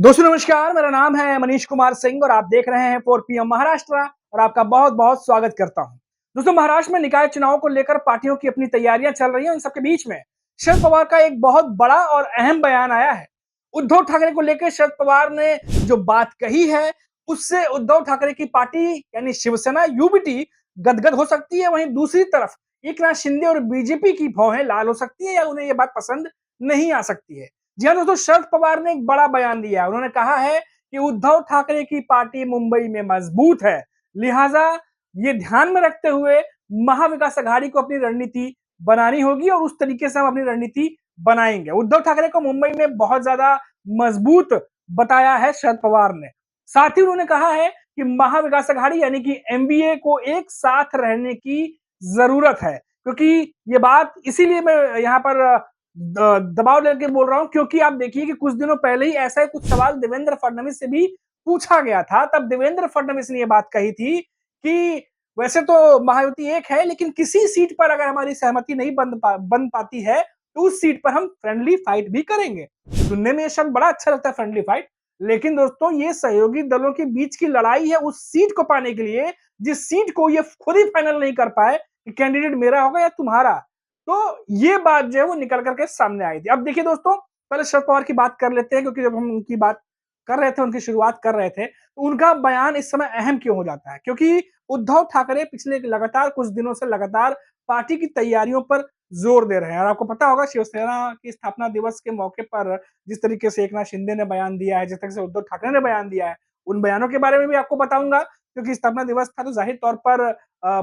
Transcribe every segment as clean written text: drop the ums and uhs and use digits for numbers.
दोस्तों नमस्कार, मेरा नाम है मनीष कुमार सिंह और आप देख रहे हैं 4 PM महाराष्ट्र और आपका बहुत-बहुत स्वागत करता हूं। दोस्तों महाराष्ट्र में निकाय चुनाव को लेकर पार्टियों की अपनी तैयारियां चल रही हैं। इन सबके बीच में शरद पवार का एक बहुत बड़ा और अहम बयान आया है। उद्धव ठाकरे को लेकर शरद पवार ने जो बात कही है, उससे उद्धव ठाकरे की पार्टी यानी शिवसेना यूबीटी गदगद हो सकती है। वहीं दूसरी तरफ एकनाथ शिंदे और बीजेपी की भौहें लाल हो सकती है या उन्हें यह बात पसंद नहीं आ सकती है। जी हाँ दोस्तों, शरद पवार ने एक बड़ा बयान दिया है। उन्होंने कहा है कि उद्धव ठाकरे की पार्टी मुंबई में मजबूत है, लिहाजा ये ध्यान में रखते हुए महाविकास अघाड़ी को अपनी रणनीति बनानी होगी और उस तरीके से हम अपनी रणनीति बनाएंगे। उद्धव ठाकरे को मुंबई में बहुत ज्यादा मजबूत बताया है शरद पवार ने। साथ ही उन्होंने कहा है कि महाविकास अघाड़ी यानी कि एमवीए को एक साथ रहने की जरूरत है, क्योंकि ये बात इसीलिए मैं यहाँ पर दबाव लेके बोल रहा हूं, क्योंकि आप देखिए कि कुछ दिनों पहले ही ऐसा कुछ सवाल देवेंद्र फडणवीस से भी पूछा गया था। तब देवेंद्र फडणवीस ने यह बात कही थी कि वैसे तो महायुति एक है, लेकिन किसी सीट पर अगर हमारी सहमति नहीं बन पाती है तो उस सीट पर हम फ्रेंडली फाइट भी करेंगे। सुनने में यह शब्द बड़ा अच्छा लगता है, फ्रेंडली फाइट, लेकिन दोस्तों ये सहयोगी दलों के बीच की लड़ाई है उस सीट को पाने के लिए जिस सीट को ये खुद ही फाइनल नहीं कर पाए कि कैंडिडेट मेरा होगा या तुम्हारा। तो ये बात जो है वो निकल करके सामने आई थी। अब देखिए दोस्तों, पहले शरद पवार की बात कर लेते हैं, क्योंकि जब हम उनकी बात कर रहे थे, उनकी शुरुआत कर रहे थे, तो उनका बयान इस समय अहम क्यों हो जाता है? क्योंकि उद्धव ठाकरे पिछले लगातार कुछ दिनों से लगातार पार्टी की तैयारियों पर जोर दे रहे हैं। और आपको पता होगा शिवसेना की स्थापना दिवस के मौके पर जिस तरीके से एकनाथ शिंदे ने बयान दिया है, जिस तरीके से उद्धव ठाकरे ने बयान दिया है, उन बयानों के बारे में भी आपको बताऊंगा। क्योंकि स्थापना दिवस था तो जाहिर तौर पर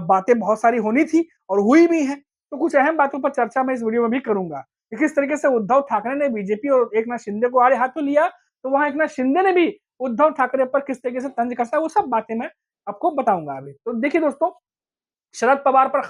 बातें बहुत सारी होनी थी और हुई भी है। तो कुछ अहम बातों पर चर्चा मैं इस वीडियो में भी करूंगा कि किस तरीके से उद्धव ठाकरे ने बीजेपी और एकनाथ शिंदे को आड़े हाथों लिया, तो वहां एकनाथ शिंदे ने भी उद्धव ठाकरे पर किस तरीके से तंज कसा, वो सब बातें मैं आपको बताऊंगा अभी। तो देखिए दोस्तों, शरद पवार पर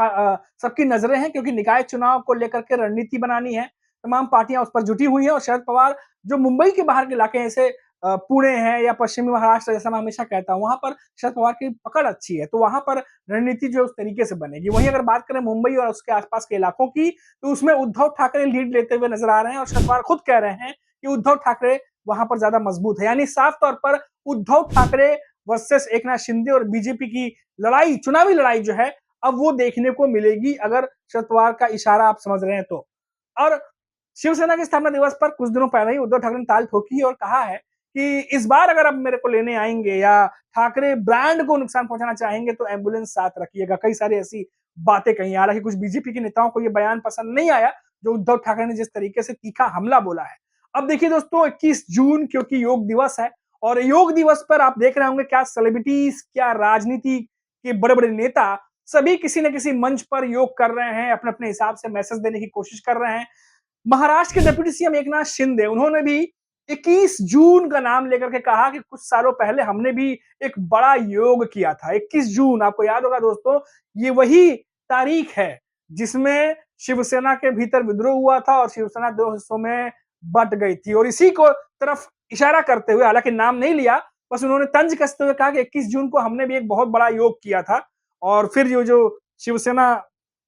सबकी नजरें हैं, क्योंकि निकाय चुनाव को लेकर के रणनीति बनानी है। तमाम पार्टियां उस पर जुटी हुई हैं और शरद पवार जो मुंबई के बाहर के इलाके जैसे पुणे है या पश्चिमी महाराष्ट्र, जैसा मैं हमेशा कहता हूं, वहां पर शरद पवार की पकड़ अच्छी है, तो वहां पर रणनीति जो उस तरीके से बनेगी। वहीं अगर बात करें मुंबई और उसके आसपास के इलाकों की, तो उसमें उद्धव ठाकरे लीड लेते हुए नजर आ रहे हैं और शरद पवार खुद कह रहे हैं कि उद्धव ठाकरे वहां पर ज्यादा मजबूत है। यानी साफ तौर पर उद्धव ठाकरे वर्सेस एकनाथ शिंदे और बीजेपी की लड़ाई, चुनावी लड़ाई जो है, अब वो देखने को मिलेगी, अगर शरद पवार का इशारा आप समझ रहे हैं तो। और शिवसेना के स्थापना दिवस पर कुछ दिनों पहले ही उद्धव ठाकरे ने ताल ठोकी और कहा है कि इस बार अगर आप मेरे को लेने आएंगे या ठाकरे ब्रांड को नुकसान पहुंचाना चाहेंगे तो एम्बुलेंस साथ रखिएगा। कई सारी ऐसी बातें कही। हालांकि कुछ बीजेपी के नेताओं को यह बयान पसंद नहीं आया जो उद्धव ठाकरे ने जिस तरीके से तीखा हमला बोला है। अब देखिए दोस्तों, 21 जून क्योंकि योग दिवस है और योग दिवस पर आप देख रहे होंगे क्या सेलिब्रिटीज, क्या राजनीति के बड़े बड़े नेता सभी किसी न किसी मंच पर योग कर रहे हैं, अपने अपने हिसाब से मैसेज देने की कोशिश कर रहे हैं। महाराष्ट्र के डिप्टी सीएम एकनाथ शिंदे, उन्होंने भी 21 जून का नाम लेकर के कहा कि कुछ सालों पहले हमने भी एक बड़ा योग किया था। 21 जून आपको याद होगा दोस्तों, ये वही तारीख है जिसमें शिवसेना के भीतर विद्रोह हुआ था और शिवसेना दो हिस्सों में बट गई थी। और इसी को तरफ इशारा करते हुए, हालांकि नाम नहीं लिया, बस उन्होंने तंज कसते हुए कहा कि 21 जून को हमने भी एक बहुत बड़ा योग किया था। और फिर जो शिवसेना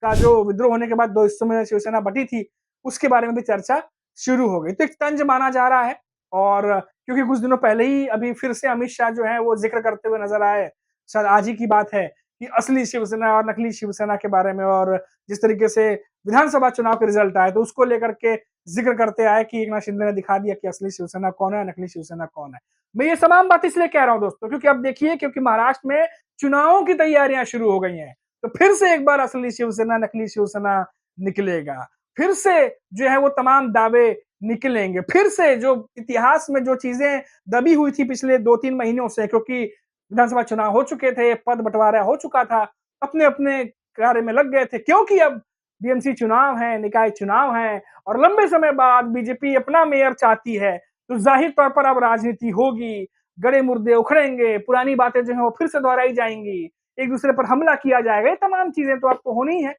का जो विद्रोह होने के बाद दो हिस्सों में शिवसेना बटी थी, उसके बारे में भी चर्चा शुरू हो गई। तो एक तंज माना जा रहा है। और क्योंकि कुछ दिनों पहले ही अभी फिर से अमित शाह जो है वो जिक्र करते हुए नजर आए, शायद आज ही की बात है, कि असली शिवसेना और नकली शिवसेना के बारे में, और जिस तरीके से विधानसभा चुनाव के रिजल्ट आए तो उसको लेकर के जिक्र करते आए कि एकनाथ शिंदे ने दिखा दिया कि असली शिवसेना कौन है, नकली शिवसेना कौन है। मैं ये तमाम बात इसलिए कह रहा हूं दोस्तों, क्योंकि अब देखिए, क्योंकि महाराष्ट्र में चुनावों की तैयारियां शुरू हो गई हैं, तो फिर से एक बार असली शिवसेना नकली शिवसेना निकलेगा। फिर से जो है वो तमाम दावे निकलेंगे। फिर से जो इतिहास में जो चीजें दबी हुई थी पिछले 2-3 महीनों से, क्योंकि विधानसभा चुनाव हो चुके थे, पद बंटवारा हो चुका था, अपने अपने कार्य में लग गए थे, क्योंकि अब बीएमसी चुनाव है, निकाय चुनाव है और लंबे समय बाद बीजेपी अपना मेयर चाहती है, तो जाहिर तौर पर अब राजनीति होगी, गड़े मुर्दे उखड़ेंगे, पुरानी बातें जो है वो फिर से दोहराई जाएंगी, एक दूसरे पर हमला किया जाएगा। ये तमाम चीजें तो अब तो होनी है।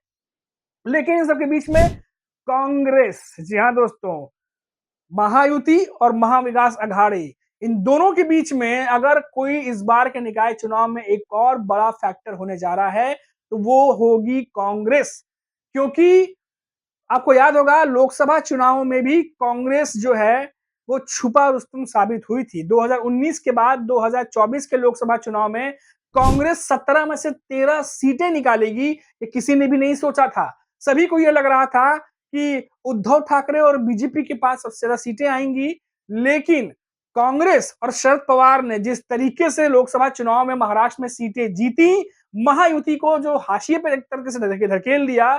लेकिन इन सबके बीच में कांग्रेस, जी हाँ दोस्तों, महायुति और महाविकास अघाड़ी, इन दोनों के बीच में अगर कोई इस बार के निकाय चुनाव में एक और बड़ा फैक्टर होने जा रहा है तो वो होगी कांग्रेस। क्योंकि आपको याद होगा लोकसभा चुनाव में भी कांग्रेस जो है वो छुपा रुस्तम साबित हुई थी। 2019 के बाद 2024 के लोकसभा चुनाव में कांग्रेस 17 में से 13 सीटें निकालेगी, ये किसी ने भी नहीं सोचा था। सभी को ये लग रहा था कि उद्धव ठाकरे और बीजेपी के पास सबसे ज्यादा सीटें आएंगी, लेकिन कांग्रेस और शरद पवार ने जिस तरीके से लोकसभा चुनाव में महाराष्ट्र में सीटें जीती, महायुति को जो हाशिए पे एक तरीके से धकेल दिया,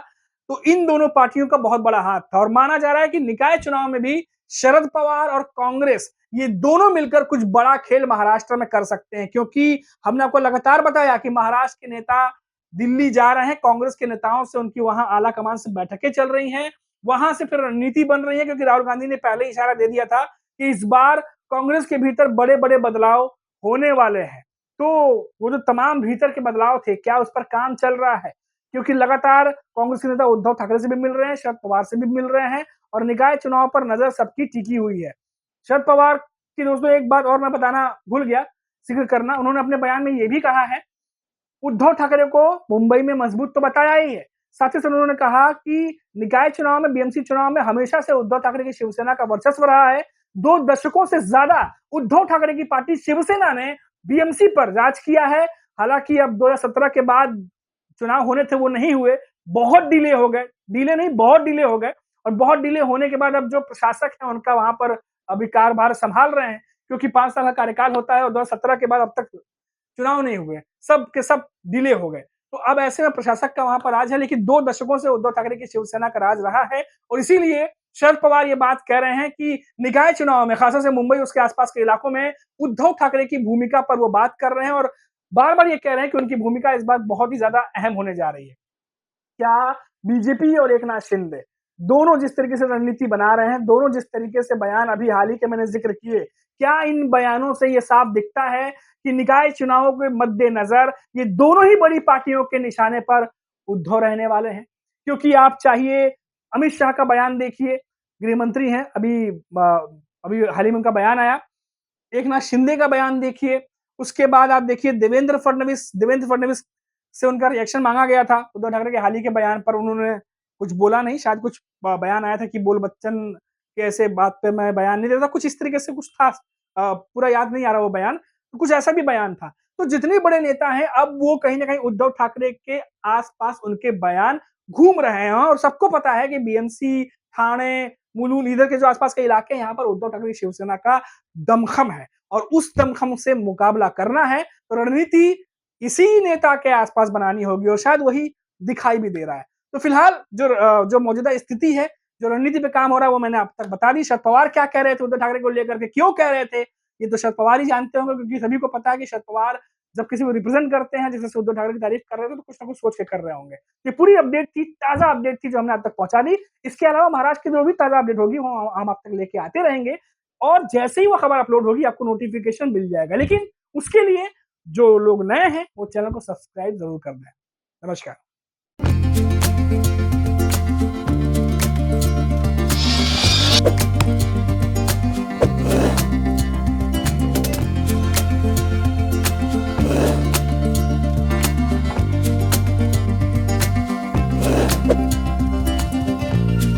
तो इन दोनों पार्टियों का बहुत बड़ा हाथ था और माना जा रहा है कि निकाय चुनाव में भी शरद पवार और कांग्रेस ये दोनों मिलकर कुछ बड़ा खेल महाराष्ट्र में कर सकते हैं, क्योंकि हमने आपको लगातार बताया कि महाराष्ट्र के नेता दिल्ली जा रहे हैं, कांग्रेस के नेताओं से उनकी वहां आला कमान से बैठकें चल रही हैं, वहां से फिर रणनीति बन रही है, क्योंकि राहुल गांधी ने पहले ही इशारा दे दिया था कि इस बार कांग्रेस के भीतर बड़े बड़े बदलाव होने वाले हैं। तो वो जो तमाम भीतर के बदलाव थे, क्या उस पर काम चल रहा है? क्योंकि लगातार कांग्रेस के नेता उद्धव ठाकरे से भी मिल रहे हैं, शरद पवार से भी मिल रहे हैं और निकाय चुनाव पर नजर सबकी टिकी हुई है। शरद पवार की दोस्तों एक बात और मैं बताना भूल गया जिक्र करना, उन्होंने अपने बयान में ये भी कहा है, उद्धव ठाकरे को मुंबई में मजबूत तो बताया ही है, साथ ही साथ उन्होंने कहा कि निकाय चुनाव में, बीएमसी चुनाव में हमेशा से उद्धव ठाकरे की शिवसेना का वर्चस्व रहा है। 2 दशकों से ज्यादा उद्धव ठाकरे की पार्टी शिवसेना ने बीएमसी पर राज किया है। हालांकि अब 2017 के बाद चुनाव होने थे वो नहीं हुए, बहुत डिले हो गए, डिले नहीं बहुत डिले हो गए और बहुत डिले होने के बाद अब जो प्रशासक है उनका वहां पर अभी कार्यभार संभाल रहे हैं, क्योंकि 5 साल का कार्यकाल होता है और 2017 के बाद अब तक चुनाव नहीं हुए, सब के सब डिले हो गए। तो अब ऐसे में प्रशासक का वहां पर राज है, लेकिन 2 दशकों से उद्धव ठाकरे की शिवसेना का राज रहा है और इसीलिए शरद पवार ये बात कह रहे हैं कि निकाय चुनाव में, खासतौर से मुंबई उसके आसपास के इलाकों में उद्धव ठाकरे की भूमिका पर वो बात कर रहे हैं और बार-बार ये कह रहे हैं कि उनकी भूमिका इस बार बहुत ही ज्यादा अहम होने जा रही है। क्या बीजेपी और एकनाथ शिंदे दोनों जिस तरीके से रणनीति बना रहे हैं, दोनों जिस तरीके से बयान अभी हाल ही के मैंने जिक्र किए, क्या इन बयानों से ये साफ दिखता है कि निकाय चुनावों के मद्देनजर ये दोनों ही बड़ी पार्टियों के निशाने पर उद्धव रहने वाले हैं? क्योंकि आप चाहिए अमित शाह का बयान देखिए, गृह मंत्री हैं, अभी हाल ही में उनका बयान आया, एकनाथ शिंदे का बयान देखिए, उसके बाद आप देखिए देवेंद्र फडणवीस से उनका रिएक्शन मांगा गया था उद्धव ठाकरे के हाल ही के बयान पर, उन्होंने कुछ बोला नहीं, शायद कुछ बयान आया था कि बोल बच्चन के ऐसे बात पे मैं बयान नहीं देता, कुछ इस तरीके से कुछ था, पूरा याद नहीं आ रहा वो बयान, तो कुछ ऐसा भी बयान था। तो जितने बड़े नेता हैं अब वो कहीं ना कहीं उद्धव ठाकरे के आसपास उनके बयान घूम रहे हैं और सबको पता है कि बीएमसी, ठाणे, मुलुंड इधर के जो आसपास के इलाके हैं, यहाँ पर उद्धव ठाकरे की शिवसेना का दमखम है और उस दमखम से मुकाबला करना है तो रणनीति इसी नेता के आसपास बनानी होगी और शायद वही दिखाई भी दे रहा है। तो फिलहाल जो मौजूदा स्थिति है, जो रणनीति पे काम हो रहा है वो मैंने अब तक बता दी। शरद पवार क्या कह रहे थे उद्धव ठाकरे को लेकर के, क्यों कह रहे थे, ये तो शरद पवार ही जानते होंगे, क्योंकि सभी को पता है कि शरद पवार जब किसी को रिप्रेजेंट करते हैं, जैसे उद्धव ठाकरे की तारीफ कर रहे थे, तो कुछ ना कुछ सोच के कर रहे होंगे। ये पूरी अपडेट थी, ताजा अपडेट थी जो हमने आप तक पहुंचा दी। इसके अलावा महाराष्ट्र की जो भी ताजा अपडेट होगी वो हम आप तक लेके आते रहेंगे और जैसे ही वो खबर अपलोड होगी आपको नोटिफिकेशन मिल जाएगा। लेकिन उसके लिए जो लोग नए हैं वो चैनल को सब्सक्राइब जरूर कर दें। नमस्कार।